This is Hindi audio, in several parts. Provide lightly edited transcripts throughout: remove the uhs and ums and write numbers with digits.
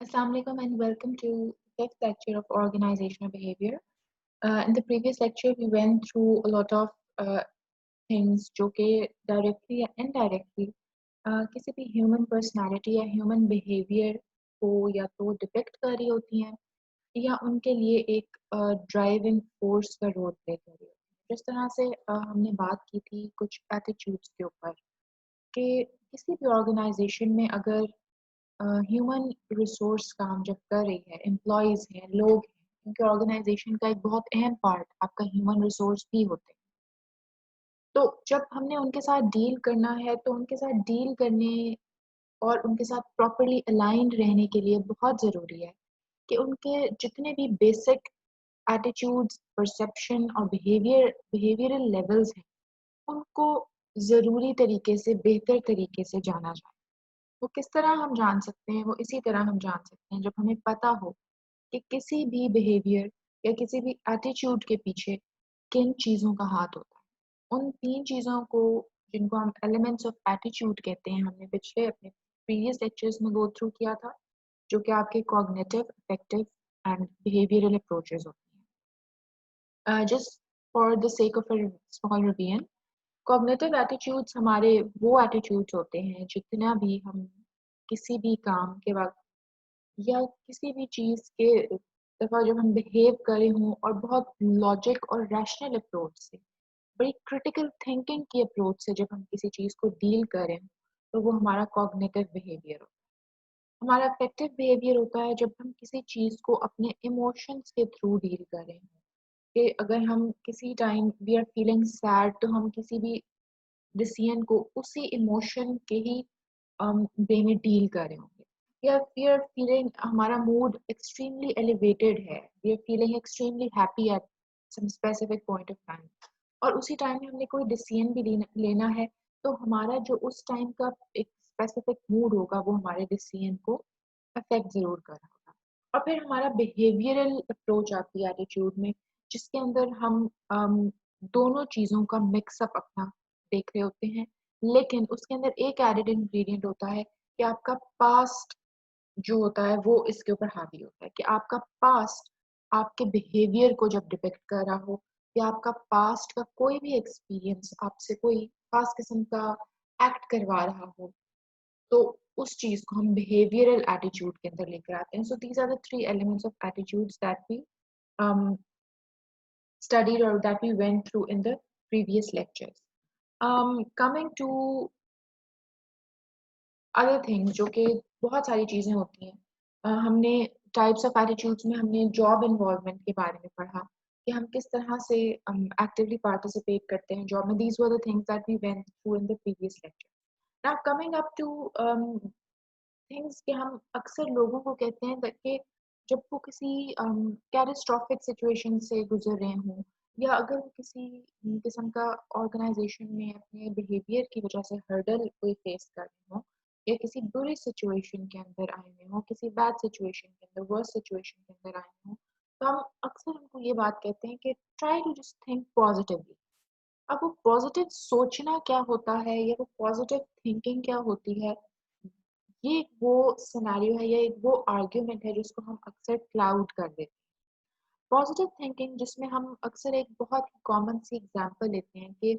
Assalamualaikum and welcome to the fifth lecture of organizational behavior. In the previous lecture, we went through a lot of things जो कि directly या indirectly किसी भी human personality या human behavior को या तो depict कर रही होती हैं या उनके लिए एक driving force का role play कर रही होती हैं। जिस तरह से हमने बात की थी कुछ attitudes के ऊपर कि किसी भी organization में अगर ह्यूमन रिसोर्स काम जब कर रही है, एम्प्लॉइज़ हैं, लोग हैं, क्योंकि ऑर्गेनाइज़ेशन का एक बहुत अहम पार्ट आपका ह्यूमन रिसोर्स भी होते हैं। तो जब हमने उनके साथ डील करना है, तो उनके साथ डील करने और उनके साथ प्रॉपर्ली अलाइन्ड रहने के लिए बहुत ज़रूरी है कि उनके जितने भी बेसिक एटीट्यूड्स, परसेप्शन और बिहेवियरल लेवल्स हैं, उनको ज़रूरी तरीके से, बेहतर तरीके से जाना जाए। वो किस तरह हम जान सकते हैं, वो इसी तरह हम जान सकते हैं जब हमें पता हो कि किसी भी बिहेवियर या किसी भी एटीट्यूड के पीछे किन चीज़ों का हाथ होता है। उन 3 चीज़ों को जिनको हम एलिमेंट्स ऑफ एटीट्यूड कहते हैं, हमने पिछले अपने प्रीवियस लेक्चर्स में गो थ्रू किया था, जो कि आपके cognitive, affective and behavioural approaches होती हैं। Just for the sake of a small revision, cognitive attitudes हमारे वो एटीट्यूड्स होते हैं जितना भी हम किसी भी काम के वक़्त या किसी भी चीज़ के दफ़ा जब हम बिहेव कर रहे हों और बहुत लॉजिक और रैशनल अप्रोच से, बड़ी क्रिटिकल थिंकिंग की अप्रोच से जब हम किसी चीज़ को डील करें, तो वो हमारा कॉग्निटिव बिहेवियर होता है। हमारा अफेक्टिव बिहेवियर होता है जब हम किसी चीज़ को अपने इमोशंस के थ्रू डील करें हों, कि अगर हम किसी time we are feeling sad तो हम किसी भी डिसीजन को उसी इमोशन के ही वे में डील कर रहे होंगे या वी आर फीलिंग हमारा मूड एक्सट्रीमली एलिवेटेड है, we are feeling extremely happy at some specific point of time और उसी टाइम में हमने कोई डिसीजन भी लेना है, तो हमारा जो उस टाइम का एक स्पेसिफिक मूड होगा वो हमारे डिसीजन को अफेक्ट ज़रूर कर रहा होगा। और फिर हमारा बिहेवियरल अप्रोच आती है एटीट्यूड में, जिसके अंदर हम दोनों चीज़ों का मिक्सअप अपना देख रहे होते हैं, लेकिन उसके अंदर एक एडेड इंग्रेडिएंट होता है कि आपका पास्ट जो होता है वो इसके ऊपर हावी होता है कि आपका पास्ट आपके बिहेवियर को जब डिपिक्ट कर रहा हो या आपका पास्ट का कोई भी एक्सपीरियंस आपसे कोई खास किस्म का एक्ट करवा रहा हो, तो उस चीज़ को हम बिहेवियरल एटीट्यूड के अंदर लेकर आते हैं। So these are the 3 elements of attitudes that we um, studied or that we went through in the previous lectures. Coming to other things जो कि बहुत सारी चीज़ें होती हैं। हमने टाइप्स ऑफ एटीट्यूड्स में हमने जॉब इन्वॉल्वमेंट के बारे में पढ़ा कि हम किस तरह से एक्टिवली पार्टिसिपेट करते हैं जॉब में। These were the things that we went through in the previous lecture. Now coming up to things कि हम अक्सर लोगों को कहते हैं कि जब वो किसी कैटास्ट्रॉफिक सिचुएशन से गुजर रहे हों या अगर वो किसी किस्म का ऑर्गेनाइजेशन में अपने बिहेवियर की वजह से हर्डल कोई फेस कर रहे हों या किसी बुरी सिचुएशन के अंदर आए हुए हों, किसी बैड सिचुएशन के अंदर, वर्स्ट सिचुएशन के अंदर आए हों, तो हम अक्सर उनको ये बात कहते हैं कि try to just think positively. अब वो पॉजिटिव सोचना क्या होता है या वो पॉजिटिव थिंकिंग क्या होती है, ये एक वो सिनेरियो है या एक वो आर्ग्यूमेंट है जिसको हम अक्सर क्लाउड कर देते हैं। पॉजिटिव थिंकिंग जिसमें हम अक्सर एक बहुत ही कॉमन सी एग्जांपल लेते हैं कि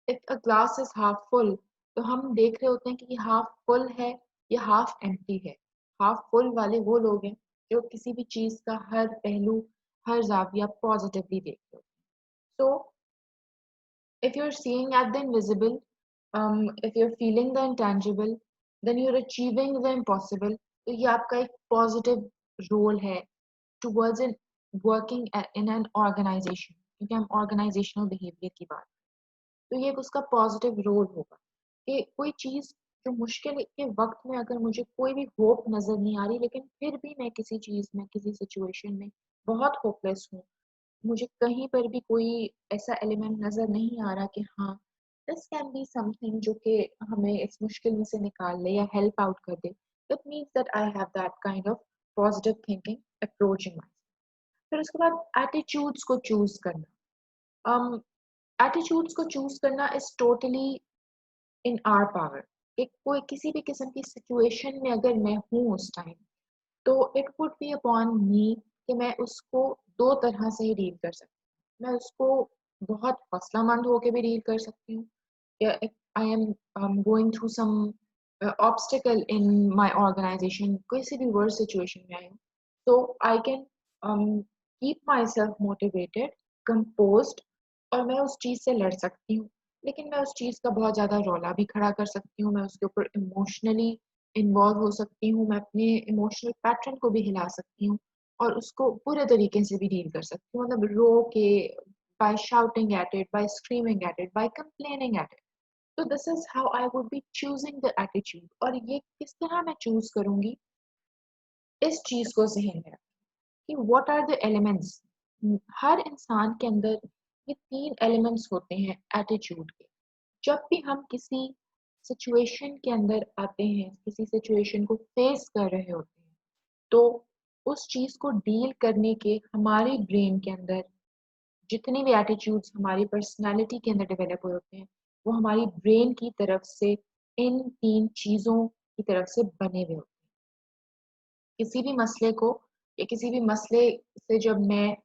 if a glass is half full, तो हम देख रहे होते हैं कि ये हाफ फुल है या हाफ एम्प्टी है। हाफ फुल वाले वो लोग हैं जो किसी भी चीज़ का हर पहलू, हर ज़ाविया पॉजिटिवली देख रहे होते हैं। सो if you're seeing at the invisible, if you're feeling the intangible, then you're achieving the impossible. तो ये आपका एक पॉजिटिव रोल है towards in working in an organization, क्योंकि हम ऑर्गेनाइजेशनल बिहेवियर की बात, तो ये एक उसका पॉजिटिव रोल होगा कि कोई चीज़ जो मुश्किल के वक्त में अगर मुझे कोई भी होप नज़र नहीं आ रही, लेकिन फिर भी मैं किसी चीज़ में, किसी सिचुएशन में बहुत होपलेस हूँ, मुझे कहीं पर भी कोई ऐसा एलिमेंट नज़र नहीं आ रहा कि हाँ, दिस कैन बी समथिंग जो कि हमें इस मुश्किल में से निकाल ले या हेल्प आउट कर दे। That means that I have that kind of positive thinking approach in myself. फिर उसके बाद एटीट्यूड्स को चूज़ करना। एटीट्यूड्स को चूज़ करना is totally in our power. कि कोई किसी भी किस्म की सिचुएशन में अगर मैं हूँ उस टाइम, तो इट वुड बी अपॉन मी कि मैं उसको 2 तरह से ही डील कर सकती हूँ। मैं उसको बहुत हौसलामंद होके भी डील कर सकती हूँ, या if I am going through some obstacle in my organization, किसी भी वर्स्ट सिचुएशन में आई हूँ, तो I can keep myself motivated, composed, और मैं उस चीज़ से लड़ सकती हूँ। लेकिन मैं उस चीज़ का बहुत ज़्यादा रौला भी खड़ा कर सकती हूँ, मैं उसके ऊपर इमोशनली इन्वॉल्व हो सकती हूँ, मैं अपने इमोशनल पैटर्न को भी हिला सकती हूँ और उसको पूरे तरीके से भी डील कर सकती हूँ, मतलब रो के, by shouting at it, by screaming at it, by complaining at it. तो this is how I would be choosing the attitude, और ये किस तरह मैं चूज करूंगी इस चीज को जहन में रख कि व्हाट आर द एलिमेंट्स। हर इंसान के अंदर ये 3 एलिमेंट्स होते हैं एटीट्यूड के। जब भी हम किसी सिचुएशन के अंदर आते हैं, किसी सिचुएशन को फेस कर रहे होते हैं, तो उस चीज को डील करने के हमारे ब्रेन के अंदर जितने भी एटीट्यूड्स हमारी पर्सनालिटी के अंदर डेवलप हुए होते हैं, वो हमारी ब्रेन की तरफ से इन 3 चीजों की तरफ से बने हुए होते हैं। किसी भी मसले को या किसी भी मसले से जब मैं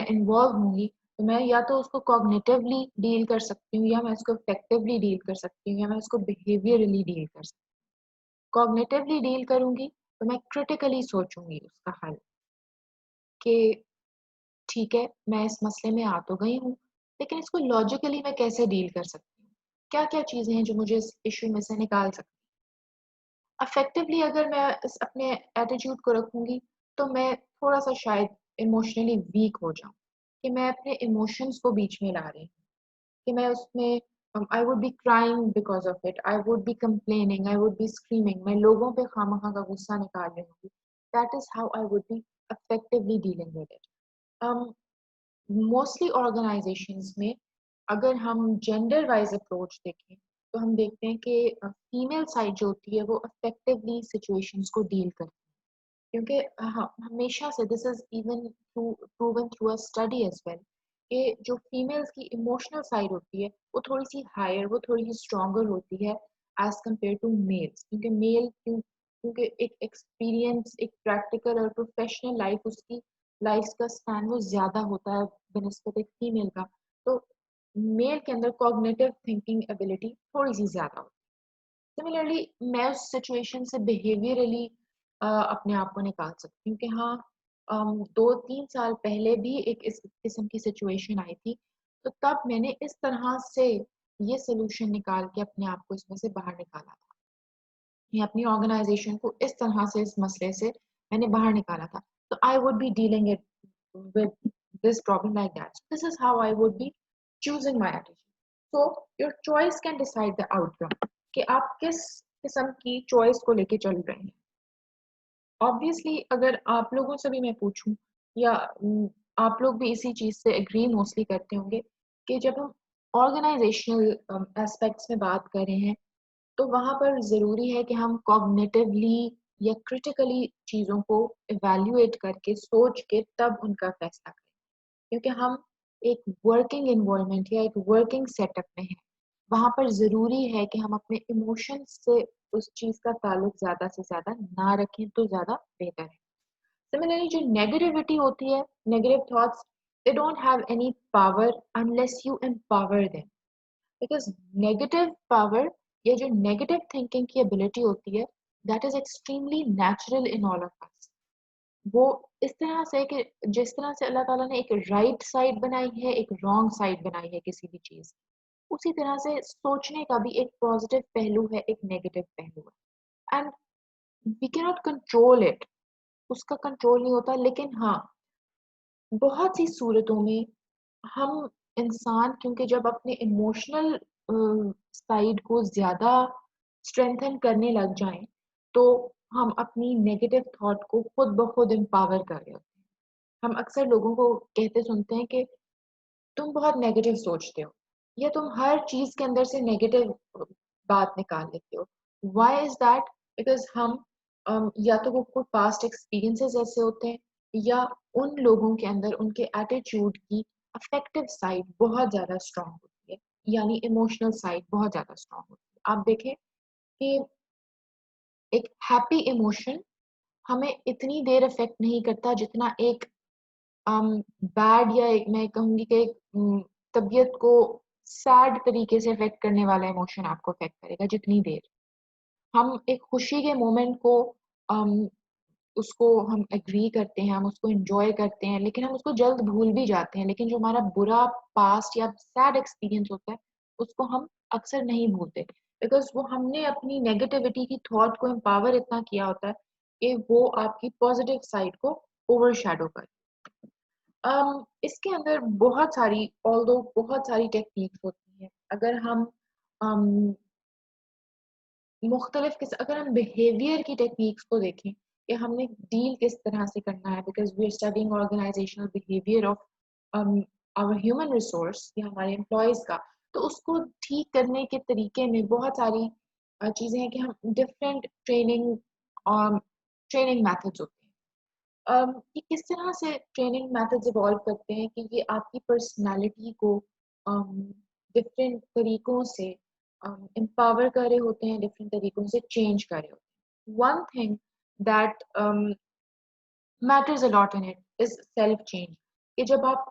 इन्वॉल्व होंगी, तो मैं या तो उसको कॉग्निटिवली डील कर सकती हूँ, या मैं उसको इफेक्टिवली डील कर सकती हूँ, या मैं उसको बिहेवियरली डील कर सकती हूँ। कॉग्निटिवली डील करूंगी तो मैं क्रिटिकली सोचूंगी उसका हल, कि ठीक है, मैं इस मसले में आ तो गई हूँ, लेकिन इसको लॉजिकली मैं कैसे डील कर सकती हूँ, क्या क्या चीजें हैं जो मुझे इस इशू में से निकाल सकती हैं। अफेक्टिवली अगर मैं इस अपने एटीट्यूड को रखूंगी, तो मैं थोड़ा सा शायद इमोशनली वीक हो जाऊं, कि मैं अपने इमोशंस को बीच में ला रही हूँ, कि मैं उसमें आई would B crying because of it, I would B complaining, I would B screaming, मैं लोगों पे खामखा का गुस्सा निकाल रही हूँ। That is how I would B effectively dealing with it. Mostly organisations में अगर हम जेंडर वाइज अप्रोच देखें, तो हम देखते हैं कि फीमेल साइड जो होती है वो इफेक्टिवली सिचुएशंस को डील करती है, क्योंकि हमेशा से this is even proven through a study as well, कि जो फीमेल्स की इमोशनल साइड होती है वो थोड़ी सी हायर, वो थोड़ी सी स्ट्रॉन्गर होती है एज कम्पेयर टू मेल्स, क्योंकि क्योंकि एक एक्सपीरियंस, एक प्रैक्टिकल और प्रोफेशनल लाइफ, उसकी लाइफ का स्पैन वो ज्यादा होता है बनिस्बत एक फीमेल का। तो मेल के अंदर कॉग्निटिव थिंकिंग एबिलिटी थोड़ी सी ज्यादा होती है। सिमिलरली मैं उस सिचुएशन से बिहेवियरली अपने आप को निकाल सकती हूँ कि हाँ, 2-3 साल पहले भी एक इस किस्म की सिचुएशन आई थी, तो तब मैंने इस तरह से ये सोल्यूशन निकाल के अपने आप को इसमें से बाहर निकाला था, या अपनी ऑर्गेनाइजेशन को इस तरह से इस मसले से मैंने बाहर निकाला था। तो आई would be dealing it with this problem like that. This is how I would be choosing my attitude. So your choice can decide the outcome, कि आप किस किस्म की चॉइस को लेके चल रहे हैं। ऑब्वियसली अगर आप लोगों से भी मैं पूछूं, या आप लोग भी इसी चीज से एग्री मोस्टली करते होंगे, कि जब हम ऑर्गेनाइजेशनल एस्पेक्ट्स में बात कर रहे हैं, तो वहाँ पर ज़रूरी है कि हम कॉग्निटिवली या क्रिटिकली चीज़ों को इवैल्यूएट करके, सोच के तब उनका फैसला करें, क्योंकि हम एक वर्किंग इन्वायरमेंट या एक वर्किंग सेटअप में हैं। वहाँ पर ज़रूरी है कि हम अपने इमोशंस से उस चीज़ का ताल्लुक ज़्यादा से ज़्यादा ना रखें तो ज़्यादा बेहतर है। सिमिलरली जो नेगेटिविटी होती है, negative thoughts, they don't have any power unless you empower them, because negative power या जो नेगेटिव थिंकिंग की एबिलिटी होती है, that is extremely natural in all of us. वो इस तरह से कि जिस तरह से अल्लाह ताला ने एक राइट साइड बनाई है, एक रॉन्ग साइड बनाई है किसी भी चीज, उसी तरह से सोचने का भी एक पॉजिटिव पहलू है, एक नेगेटिव पहलू है, and we can not control it, उसका कंट्रोल नहीं होता। लेकिन हाँ, बहुत सी सूरतों में हम इंसान, क्योंकि जब अपने इमोशनल साइड को ज़्यादा स्ट्रेंथन करने लग जाएं, तो हम अपनी नेगेटिव थॉट को खुद ब खुद एम्पावर कर रहे होते हैं। हम अक्सर लोगों को कहते सुनते हैं कि तुम बहुत नेगेटिव सोचते हो, या तुम हर चीज़ के अंदर से नेगेटिव बात निकाल लेते हो। Why is that? बिकॉज हम या तो वो कोई पास्ट एक्सपीरियंसेस ऐसे होते हैं, या उन लोगों के अंदर उनके एटीट्यूड की अफेक्टिव साइड बहुत ज़्यादा स्ट्रांग होती है, यानी इमोशनल साइड बहुत ज़्यादा स्ट्रांग होती है। आप देखें कि एक हैप्पी इमोशन हमें इतनी देर इफेक्ट नहीं करता जितना एक बैड या एक मैं कहूँगी कि एक तबीयत को सैड तरीके से इफेक्ट करने वाला इमोशन आपको इफेक्ट करेगा जितनी देर हम एक खुशी के मोमेंट को अम, उसको हम एग्री करते हैं, हम उसको एन्जॉय करते हैं, लेकिन हम उसको जल्द भूल भी जाते हैं। लेकिन जो हमारा बुरा पास्ट या सैड एक्सपीरियंस होता है, उसको हम अक्सर नहीं भूलते। बिकॉज़ वो हमने अपनी नेगेटिविटी की थॉट को एम्पावर इतना किया होता है कि वो आपकी पॉज़िटिव साइड को ओवरशैडो करे। इसके अंदर बहुत सारी टेक्निक्स होती हैं। अम अगर हम बिहेवियर की टेक्निक्स को देखें कि हमने डील किस तरह से करना है because we are studying organizational behaviour of our human resource या हमारे एम्प्लॉयज़ का तो उसको ठीक करने के तरीके में बहुत सारी चीज़ें हैं कि हम डिफरेंट ट्रेनिंग मैथड्स होते हैं ये किस तरह से ट्रेनिंग मेथड्स इवॉल्व करते हैं कि ये आपकी पर्सनालिटी को डिफरेंट तरीकों से एम्पावर कर रहे होते हैं डिफरेंट तरीकों से चेंज कर रहे होते हैं one thing that matters a lot in it is self change कि जब आप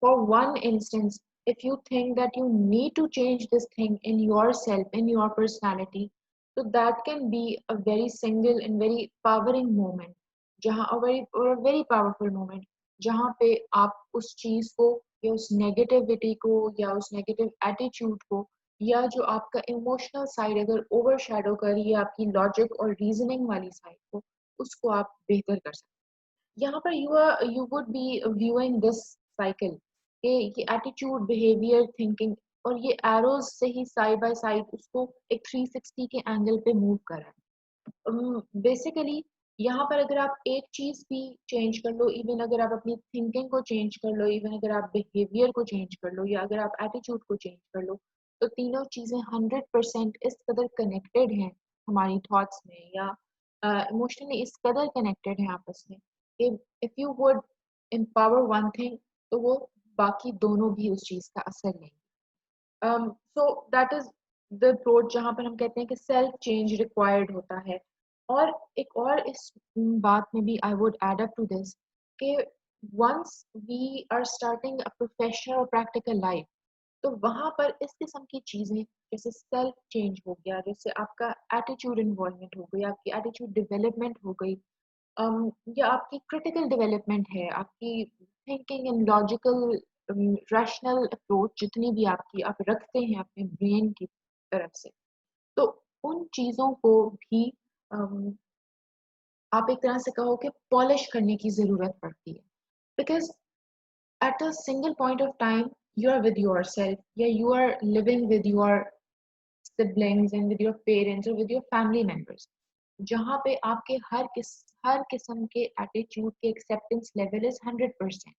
for one instance if you think that you need to change this thing in yourself in your personality so that can be a very single and very powering moment जहाँ a very powerful moment जहाँ पे आप उस चीज को या उस नेगेटिविटी को या उस नेगेटिव एटीट्यूड को या जो आपका इमोशनल साइड अगर ओवरशैडो कर रही है आपकी लॉजिक और रीजनिंग वाली साइड को उसको आप बेहतर कर सकते हैं यहाँ पर you would be viewing this cycle कि ये एटीट्यूड बिहेवियर थिंकिंग और ये एरोज से ही साइड बाय साइड उसको एक 360 के एंगल पे मूव कर रहा है बेसिकली यहाँ पर अगर आप एक चीज भी चेंज कर लो इवन अगर आप अपनी थिंकिंग को चेंज कर लो इवन अगर आप बिहेवियर को चेंज कर लो या अगर आप एटीट्यूड को चेंज कर लो तो तीनों चीजें 100% इस कदर कनेक्टेड हैं हमारी थॉट्स में या इमोशनली इस कदर कनेक्टेड हैं आपस में if you would empower one thing तो वो बाकी दोनों भी उस चीज का असर लेंगे so that is the approach जहाँ पर हम कहते हैं कि self change required होता है और एक और इस बात में भी I would add up to this कि once we are starting a professional or practical life तो वहां पर इस किस्म की चीजें जैसे सेल्फ चेंज हो गया जैसे आपका एटीट्यूड इन्वॉल्वमेंट हो गई आपकी एटीट्यूड डेवलपमेंट हो गई या आपकी क्रिटिकल डेवलपमेंट है आपकी thinking and logical rational approach जितनी भी आपकी आप रखते हैं अपने ब्रेन की तरफ से तो उन चीज़ों को भी um, आप एक तरह से कहो कि पॉलिश करने की ज़रूरत पड़ती है because at a single point of time you are with yourself yeah you are living with your siblings and with your parents or with your family members जहाँ पे आपके हर किस्म के एटीट्यूड के एक्सेप्टेंस लेवल इज 100%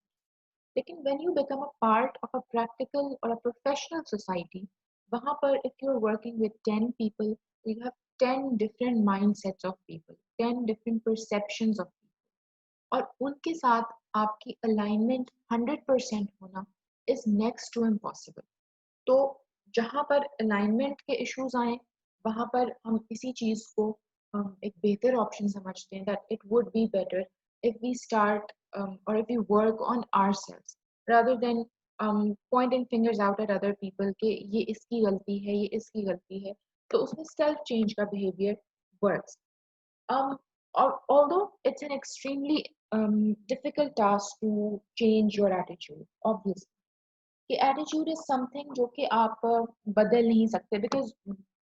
लेकिन when you become a part of a practical or a professional society वहाँ पर if you're working with 10 people you have 10 different mindsets of people 10 different perceptions of people और उनके साथ आपकी अलाइनमेंट 100% होना इज नेक्स्ट टू इम्पॉसिबल तो जहाँ पर अलाइनमेंट के इश्यूज आए वहाँ पर हम इसी चीज़ को एक बेहतर ऑप्शन समझते हैं that it would be better if we start और if you work on ourselves rather than pointing fingers out at other people कि ये इसकी गलती है ये इसकी गलती है तो उसमें सेल्फ चेंज का behaviour works although it's an extremely difficult task to change your attitude, obviously. कि attitude is something जो कि आप बदल नहीं सकते because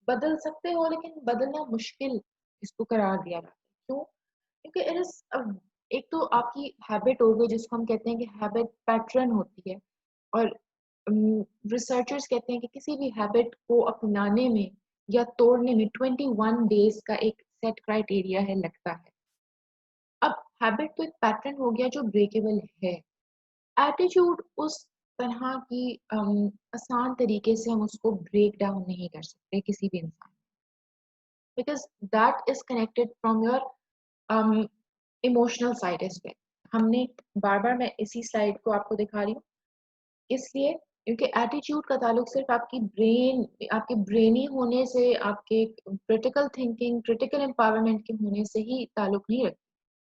बदल सकते हो लेकिन बदलना मुश्किल इसको करार दिया जाता है क्यों क्योंकि it is एक तो आपकी हैबिट हो गई जिसको हम कहते हैं कि हैबिट पैटर्न होती है और रिसर्चर्स कहते हैं कि किसी भी हैबिट को अपनाने में या तोड़ने में 21 डेज का एक सेट क्राइटेरिया है लगता है अब हैबिट तो एक पैटर्न हो गया जो ब्रेकेबल है एटीट्यूड उस तरह की आसान तरीके से हम उसको ब्रेक डाउन नहीं कर सकते किसी भी इंसान because that is connected from your emotional side as well हमने बार बार मैं इसी स्लाइड को आपको दिखा रही हूँ इसलिए क्योंकि एटीट्यूड का ताल्लुक सिर्फ आपके ब्रेनी होने से, आपके क्रिटिकल थिंकिंग, क्रिटिकल एम्पावरमेंट के होने से ही ताल्लुक नहीं रखती।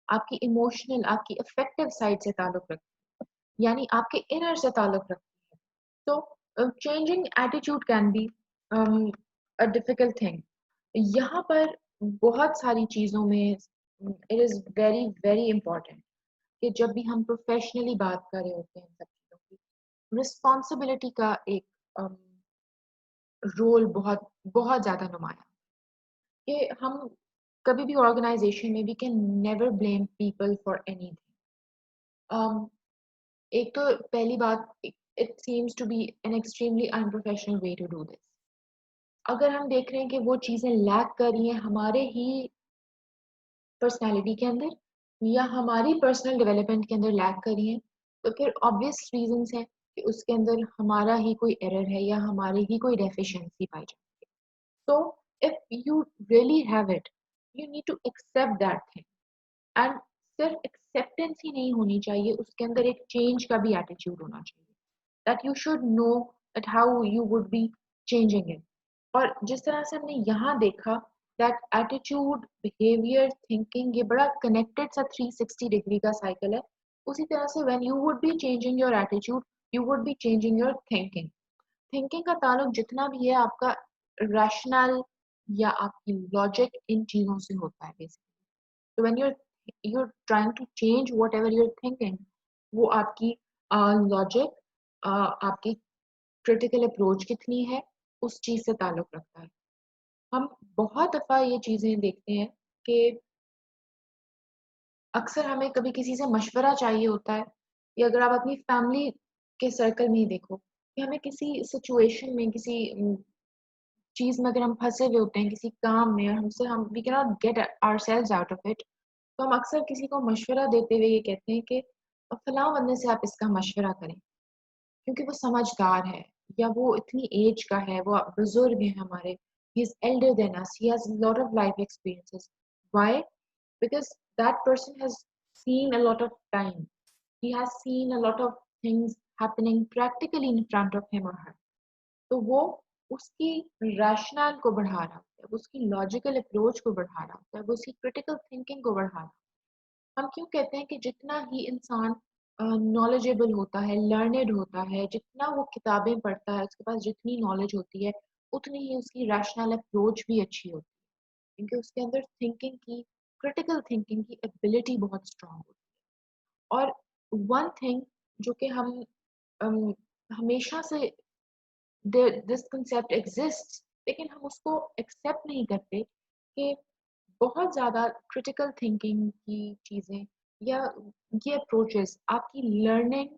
आपकी इमोशनल, आपकी अफेक्टिव साइड से ताल्लुक रखती है, यानी आपके इनर से ताल्लुक रखती है। तो changing attitude can be a difficult thing. यहाँ पर बहुत सारी चीज़ों में it is very very important कि जब भी हम प्रोफेशनली बात कर रहे होते हैं इन सब चीज़ों की, रिस्पॉन्सिबिलिटी का एक रोल बहुत बहुत ज़्यादा नुमाया कि हम कभी भी ऑर्गेनाइजेशन में we can never blame people for anything. एक तो पहली बात, it seems to be an extremely unprofessional way to do this. अगर हम देख रहे हैं कि वो चीज़ें लैक कर रही हैं हमारे ही पर्सनैलिटी के अंदर या हमारी पर्सनल डेवलपमेंट के अंदर लैक कर रही हैं, तो फिर ऑब्वियस रीजंस हैं कि उसके अंदर हमारा ही कोई एरर है या हमारी ही कोई डेफिशिएंसी पाई जाती है। So if you really have it, you need to accept that thing. And सिर्फ एक्सेप्टेंस ही नहीं होनी चाहिए, उसके अंदर एक चेंज का भी एटीट्यूड होना चाहिए। That you should know that how you would be changing it. और जिस तरह से हमने यहाँ देखा that attitude, behavior, thinking ये बड़ा connected सा 360 डिग्री का साइकिल है। उसी तरह से when you would be changing your attitude, you would be changing your thinking. Thinking का ताल्लुक जितना भी है आपका रैशनल या आपकी लॉजिक इन चीजों से होता है बेसिकली। तो when you're trying to change whatever you're thinking, वो आपकी लॉजिक, आपकी क्रिटिकल अप्रोच कितनी है, उस चीज से ताल्लुक रखता है। हम बहुत दफा ये चीजें देखते हैं कि अक्सर हमें कभी किसी से मशवरा चाहिए होता है, या अगर आप अपनी फैमिली के सर्कल में ही देखो कि हमें किसी सिचुएशन में, किसी चीज़ में अगर हम फँसे हुए होते हैं किसी काम में और हमसे हम we can not get ourselves out of it, तो हम अक्सर किसी को मशवरा देते हुए ये कहते हैं कि फलाँ बंदे से आप इसका मशवरा करें, क्योंकि वो समझदार है या वो इतनी एज का है, वो बुज़ुर्ग है हमारे, he is Elder than us, he has lot of life experiences. Why? Because that person has seen a lot of time, he has seen a lot of things happening practically in front of him or her. तो वो उसकी रैशनल को बढ़ा रहा होता है, वो उसकी लॉजिकल अप्रोच को बढ़ा रहा होता है, वो उसकी क्रिटिकल थिंकिंग को बढ़ा रहा है। हम क्यों कहते हैं कि जितना ही इंसान नॉलेजेबल होता है, लर्नेड होता है, जितना वो किताबें पढ़ता है, उसके पास जितनी नॉलेज होती है, उतनी ही उसकी रैशनल अप्रोच भी अच्छी होती है, क्योंकि उसके अंदर थिंकिंग की, क्रिटिकल थिंकिंग की एबिलिटी बहुत स्ट्रांग होती है। और वन थिंग जो कि हम अम, हमेशा से दिस कंसेप्ट एग्जिस्ट, लेकिन हम उसको एक्सेप्ट नहीं करते कि बहुत ज़्यादा क्रिटिकल थिंकिंग की चीज़ें या ये अप्रोचेस आपकी लर्निंग,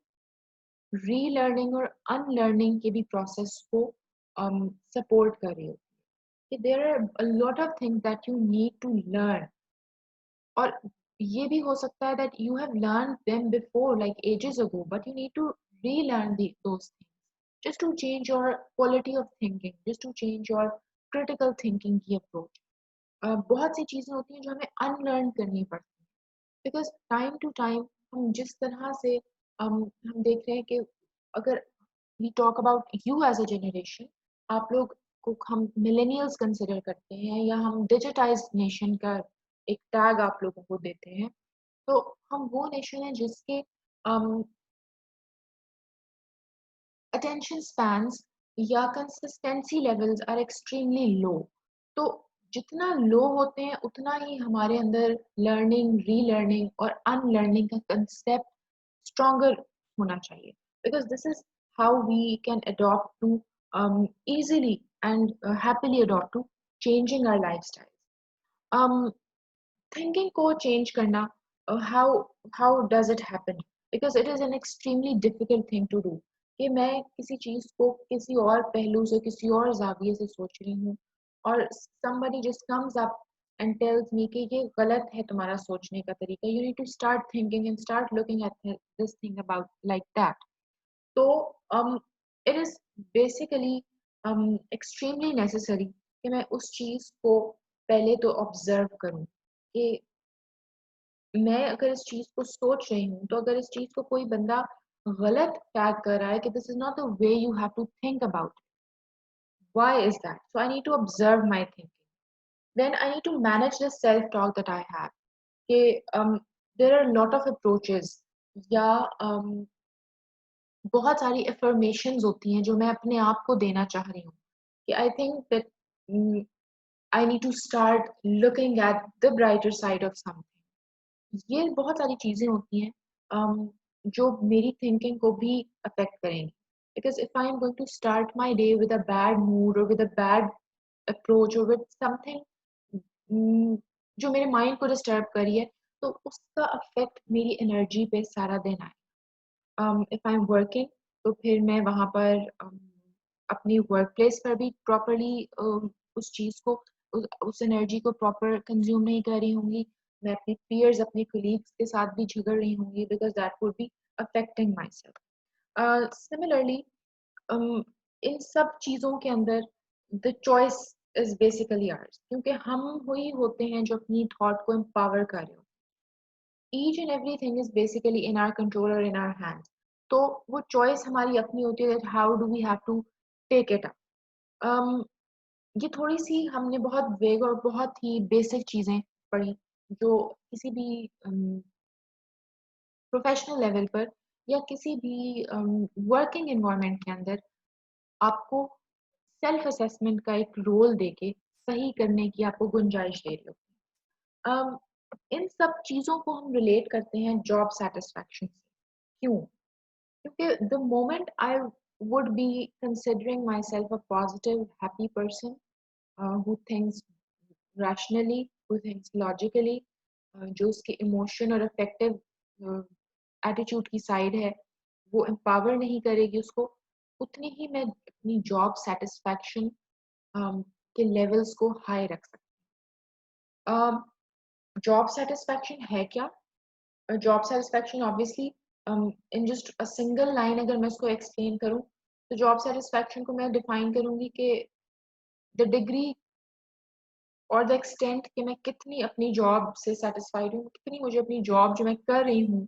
रीलर्निंग और अनलर्निंग के भी प्रोसेस को सपोर्ट कर रही होती है कि there are a lot of things that you need to learn. और ये भी हो सकता है that you have learn them before like ages ago, but you need to relearn those things just to change your quality of thinking, just to change your critical thinking की approach। बहुत सी चीज़ें होती हैं जो हमें अनलर्न करनी पड़ती हैं, बिकॉज टाइम टू टाइम हम जिस तरह से हम देख रहे हैं कि अगर we talk about you as a generation, आप लोग को हम मिलेनियल्स कंसिडर करते हैं या हम डिजिटाइज नेशन का एक टैग आप लोगों को देते हैं, तो हम वो नेशन है जिसके attention spans या consistency levels are extremely low। तो जितना लो होते हैं उतना ही हमारे अंदर लर्निंग, रीलर्निंग और अनलर्निंग का कंसेप्ट stronger होना चाहिए, because this is how we can adopt to easily and happily adopt to changing our lifestyle। um, thinking को चेंज करना, how how does it happen? Because it is an extremely difficult thing to do कि मैं किसी चीज को किसी और पहलू से, किसी और जाविये से सोच रही हूँ और somebody just comes up and tells me कि ये गलत है तुम्हारा सोचने का तरीका, you need to start thinking and start looking at this thing about like that। तो it is basically extremely necessary कि मैं उस चीज को पहले तो ऑब्जर्व करूं कि मैं अगर इस चीज़ को सोच रही हूँ, तो अगर इस चीज़ को कोई बंदा गलत टैग कर रहा है कि this is not the way you have to think about it. Why is that? So I need to observe my thinking. Then I need to manage the self-talk that I have. Okay, there are a lot of approaches. या बहुत सारी affirmations होती हैं जो मैं अपने आप को देना चाह रही हूँ कि I think that I need to start looking at the brighter side of something. ये बहुत सारी चीजें होती हैं जो मेरी थिंकिंग को भी अफेक्ट करेंगी. Because if I am going to start my day with a bad mood or with a bad approach or with something जो मेरे माइंड को डिस्टर्ब करी है, तो उसका इफेक्ट मेरी एनर्जी पे सारा दिन आए. इफ आई एम वर्किंग, तो फिर मैं वहाँ पर अपनी वर्क प्लेस पर भी प्रॉपरली उस चीज़ को उस एनर्जी को प्रॉपर कंज्यूम नहीं कर रही होंगी. मैं अपने पीयर्स अपने कोलीग्स के साथ भी झगड़ रही होंगी because that would be affecting my self. Similarly in सब चीज़ों के अंदर the choice is basically hours, क्योंकि हम वही होते हैं जो अपनी थॉट को एम्पावर कर रहे हो. Each and everything is basically in our control और इन आवर हैंड्स. तो वो चॉइस हमारी अपनी होती है that how do we have to take it up. ये थोड़ी सी हमने बहुत वेग और बहुत ही बेसिक चीज़ें पढ़ी जो किसी भी प्रोफेशनल लेवल पर या किसी भी वर्किंग एनवायरनमेंट के अंदर आपको सेल्फ असेसमेंट का एक रोल देके सही करने की आपको गुंजाइश दे रही हो. इन सब चीज़ों को हम रिलेट करते हैं जॉब सेटिस्फैक्शन से. क्यों? क्योंकि the moment I would be considering myself a positive, happy person who thinks rationally, who thinks logically, जो उसके इमोशन और अफेक्टिव एटीट्यूड की साइड है वो एम्पावर नहीं करेगी उसको, उतनी ही मैं अपनी जॉब सेटिस्फैक्शन के लेवल्स को हाई रख सकती. जॉब सेटिस्फैक्शन है क्या? Job satisfaction obviously in just a single line अगर मैं उसको एक्सप्लेन करूं, तो जॉब सेटिस्फैक्शन को मैं डिफाइन करूंगी कि द डिग्री और द एक्सटेंट कि मैं कितनी अपनी जॉब से सेटिस्फाइड हूँ, कितनी मुझे अपनी जॉब जो मैं कर रही हूँ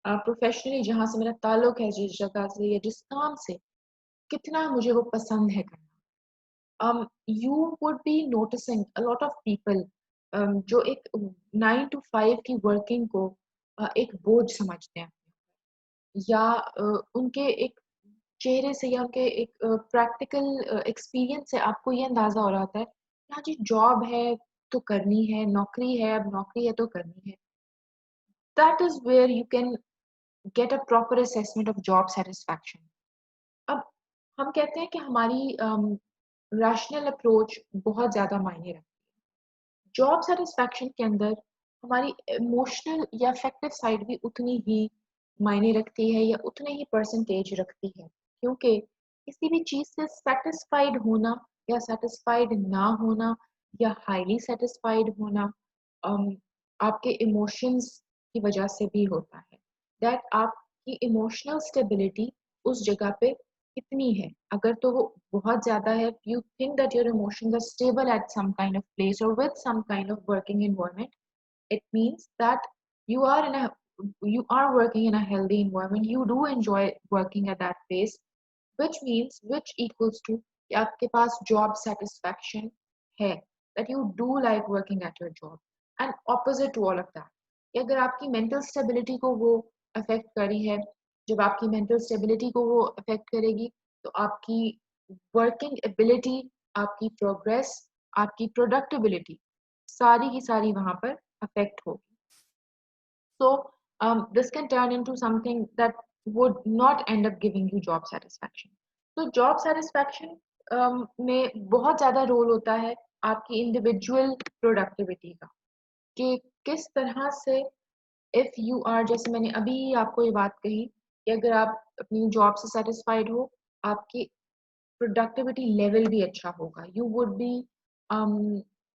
प्रोफेशनली, जहाँ से मेरा ताल्लुक है, जिस जगह से या जिस काम से, कितना मुझे वो पसंद है करना. You would be noticing a lot of people जो एक 9 to 5 की वर्किंग को एक बोझ समझते हैं, या उनके एक चेहरे से या उनके एक प्रैक्टिकल एक्सपीरियंस से आपको ये अंदाजा हो रहा होता है कि हाँ जी जॉब है तो करनी है, नौकरी है अब नौकरी है तो करनी है. That is where you can get a proper assessment of job satisfaction. अब हम कहते हैं कि हमारी रैशनल अप्रोच बहुत ज़्यादा मायने रखती है. जॉब सेटिस्फैक्शन के अंदर हमारी इमोशनल या अफेक्टिव साइड भी उतनी ही मायने रखती है या उतने ही परसेंटेज रखती है, क्योंकि किसी भी चीज़ से सेटिस्फाइड होना या सेटिस्फाइड ना होना या हाईली सेटिस्फाइड होना आपके इमोशंस की वजह से भी होता है. दैट आपकी इमोशनल स्टेबिलिटी उस जगह पे कितनी है. अगर तो वो बहुत ज़्यादा है, you think that your emotions are stable at some kind of place or with some kind of working environment, it means that you are in a you are working in a healthy environment, you do enjoy working at that place, which equals to कि आपके पास job satisfaction है, that you do like working at your job. And opposite to all of that, कि अगर आपकी mental stability को वो affect करी है, जब आपकी mental stability को वो affect करेगी, तो आपकी working ability, आपकी progress, आपकी productivity सारी की सारी वहाँ पर affect होगी. So this can turn into something that would not end up giving you job satisfaction. So job satisfaction में बहुत ज़्यादा रोल होता है आपकी इंडिविजुअल प्रोडक्टिविटी का, कि किस तरह से इफ़ यू आर, जैसे मैंने अभी आपको ये बात कही कि अगर आप अपनी जॉब से सेटिस्फाइड हो, आपकी प्रोडक्टिविटी लेवल भी अच्छा होगा. You would be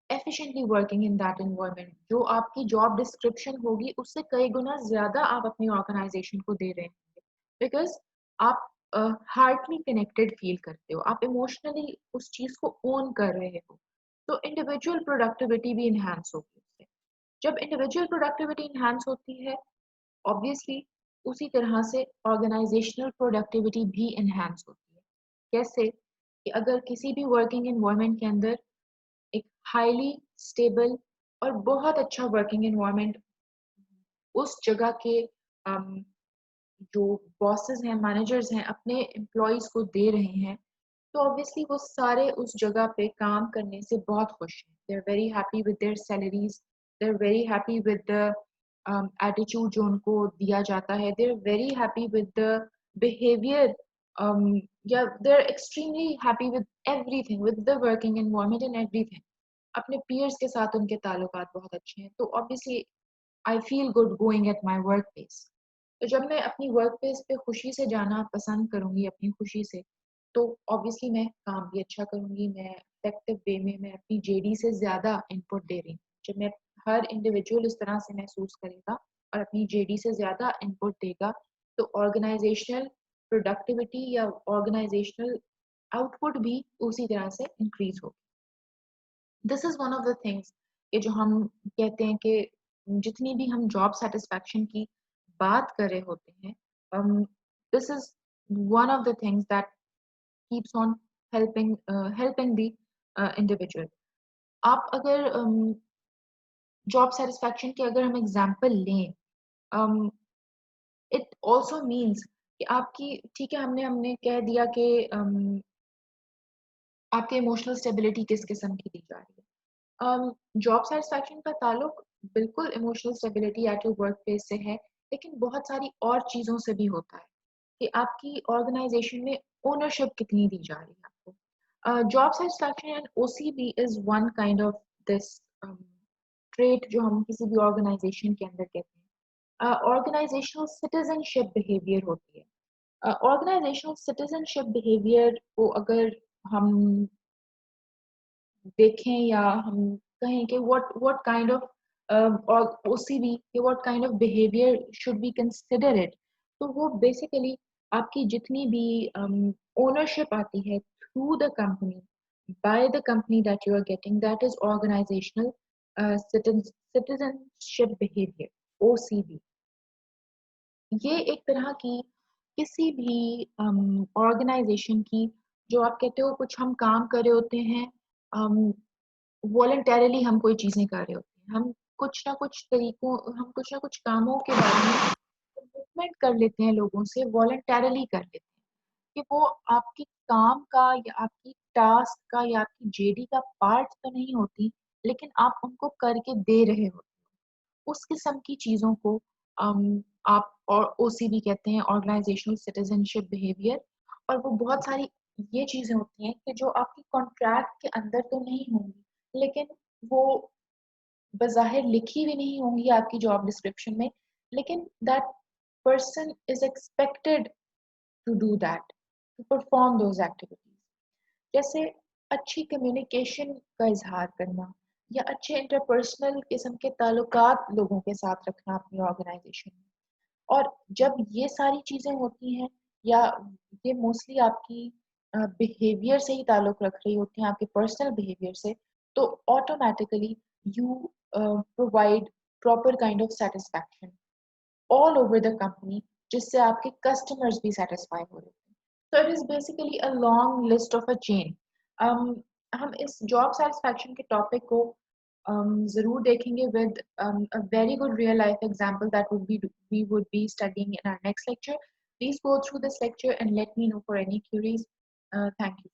efficiently working in that environment. जो आपकी जॉब डिस्क्रिप्शन होगी उससे कई गुना ज़्यादा आप अपनी ऑर्गेनाइजेशन को दे रहे होंगे, बिकॉज आप हार्टली कनेक्टेड फील करते हो, आप इमोशनली उस चीज़ को ओन कर रहे हो. तो इंडिविजुअल प्रोडक्टिविटी भी इन्हांस होगी उससे. जब इंडिविजुअल प्रोडक्टिविटी इन्हांस होती है, ऑब्वियसली उसी तरह से ऑर्गेनाइजेशनल प्रोडक्टिविटी भी इन्हांस होती है। कैसे कि अगर किसी भी वर्किंग एनवायरनमेंट के अंदर एक हाईली स्टेबल और बहुत अच्छा वर्किंग एनवायरनमेंट उस जगह के जो बॉसेस हैं, मैनेजर्स हैं, अपने एम्प्लॉयज़ को दे रहे हैं, तो ऑब्वियसली वो सारे उस जगह पे काम करने से बहुत खुश हैं। They are very happy with their salaries, they are very happy with the attitude जो उनको दिया जाता है, they are very happy with the behaviour या they are extremely happy with everything, with the working environment and everything. अपने पीयर्स के साथ उनके ताल्लुकात बहुत अच्छे हैं, तो obviously I feel good going at my work place. तो जब मैं अपनी वर्क प्लेस पे खुशी से जाना पसंद करूँगी अपनी खुशी से, तो ऑब्वियसली मैं काम भी अच्छा करूँगी, मैं इफेक्टिव वे में मैं अपनी जेडी से ज़्यादा इनपुट दे रही हूँ। जब मैं हर इंडिविजुअल इस तरह से महसूस करेगा और अपनी जेडी से ज़्यादा इनपुट देगा, तो ऑर्गेनाइजेशनल प्रोडक्टिविटी या ऑर्गेनाइजेशनल आउटपुट भी उसी तरह से इंक्रीज होगी। This is one of the things कि जो हम कहते हैं कि जितनी भी हम जॉब सेटिस्फैक्शन की बात कर रहे होते हैं, this is one of the things that keeps on helping the individual. आप अगर जॉब सेटिस्फैक्शन की अगर हम एग्जांपल लें, इट आल्सो मीन्स कि आपकी ठीक है, हमने हमने कह दिया कि आपके इमोशनल स्टेबिलिटी किस किस्म की दी जा रही है। जॉब सेटिस्फैक्शन का ताल्लुक बिल्कुल emotional stability at your work place से है, लेकिन बहुत सारी और चीज़ों से भी होता है कि आपकी ऑर्गेनाइजेशन में ओनरशिप कितनी दी जा रही है आपको। Job satisfaction and OCB is one kind of this trait जो हम किसी भी ऑर्गेनाइजेशन के अंदर कहते हैं। ऑर्गेनाइजेशनल सिटीजनशिप बिहेवियर होती है। ऑर्गेनाइजेशनल सिटीजनशिप बिहेवियर को अगर हम देखें या हम कहें कि व्हाट काइंड ऑफ और ओसीबी कि what kind of behaviour should we consider it, तो वो बेसिकली आपकी जितनी भी ओनरशिप आती है through the company by the company that you are getting, that is organizational citizenship behaviour, OCB. ये एक तरह की किसी भी ऑर्गेनाइजेशन की, जो आप कहते हो कुछ हम काम कर रहे होते हैं, वॉलंटरली हम कोई चीज़ें कर रहे होते हैं। हम कुछ ना कुछ कामों के बारे में कमिटमेंट कर लेते हैं लोगों से, वॉलंटरली कर लेते हैं कि वो आपकी काम का या आपकी टास्क का या आपकी जेडी का पार्ट तो नहीं होती, लेकिन आप उनको करके दे रहे हो। उस किस्म की चीज़ों को आप और ओसीबी कहते हैं, ऑर्गेनाइजेशनल सिटीजनशिप बिहेवियर। और वो बहुत सारी ये चीज़ें होती हैं कि जो आपकी कॉन्ट्रैक्ट के अंदर तो नहीं होंगी, लेकिन वो बज़ाहिर लिखी भी नहीं होंगी आपकी जॉब डिस्क्रिप्शन में, लेकिन that person is expected to do that, to perform those activities. जैसे अच्छी कम्युनिकेशन का इज़हार करना या अच्छे इंटरपर्सनल किस्म के ताल्लुकात लोगों के साथ रखना अपनी ऑर्गेनाइजेशन में। और जब ये सारी चीज़ें होती हैं या ये मोस्टली आपकी बिहेवियर से ही ताल्लुक़ रख रही होती हैं, आपके पर्सनल बिहेवियर से, तो automatically you provide proper kind of satisfaction all over the company, जिससे आपके कस्टमर्स भी सैटिस्फाई हो रहे हैं। So it is basically a long list of a chain. हम इस जॉब सेटिस्फैक्शन के टॉपिक को ज़रूर देखेंगे with a very good real life example that we would be studying in our next lecture. Please go through this lecture and let me know for any queries. Thank you.